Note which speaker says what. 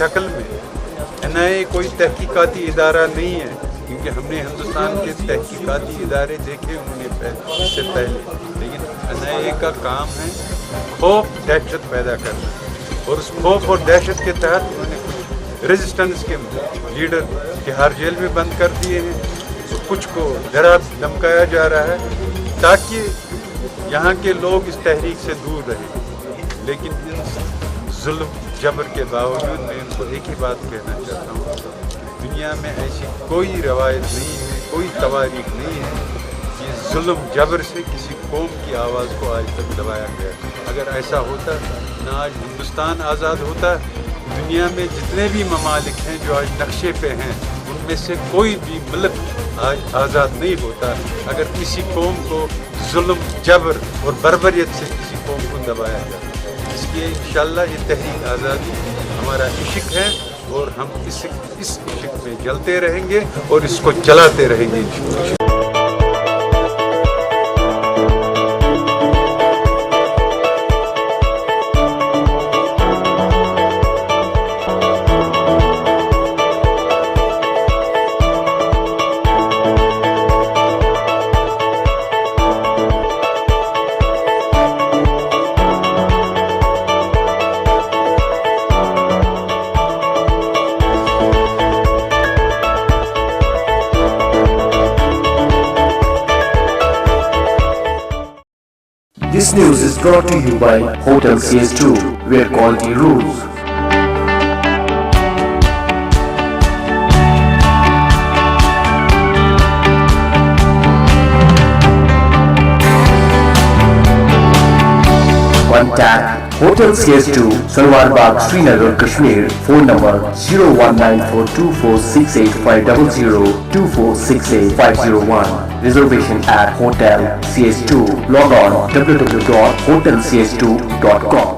Speaker 1: शक्ल में। NIA कोई तहकीकाती इदारा नहीं है, क्योंकि हमने हिंदुस्तान के तहकीकाती इदारे देखे उन्होंने इससे पहले, लेकिन NIA का काम है खौफ दहशत पैदा करना, और उस खौफ और दहशत के तहत उन्होंने कुछ रेजिस्टेंस के लीडर तिहाड़ जेल में बंद कर दिए हैं, तो कुछ को डरा धमकाया जा रहा है ताकि यहाँ के लोग इस तहरीक से दूर रहें। लेकिन इन जुल्म जबर के बावजूद मैं इनको एक ही बात कहना चाहता हूँ, दुनिया में ऐसी कोई रवायत नहीं है, कोई तवारीख नहीं है कि जुल्म जबर से किसी कौम की आवाज़ को आज तक दबाया गया। अगर ऐसा होता ना आज हिंदुस्तान आज़ाद होता। दुनिया में जितने भी ममालिक हैं जो आज नक्शे पे हैं, उनमें से कोई भी मुल्क आज आज़ाद नहीं होता अगर किसी कौम को जुल्म जबर और बर्बरियत से किसी कौम को दबाया जाए। इसलिए इंशाअल्लाह ये तहरीक आज़ादी हमारा इश्क है, और हम इस इश्क में जलते रहेंगे और इसको चलाते रहेंगे।
Speaker 2: This news is brought to you by Hotel CS2, where quality rules. Contact Hotel CS2, Salwar Bagh, Srinagar, Kashmir. Phone number 0194246850 24685001. Reservation at Hotel CS2. Log on www.hotelcs2.com.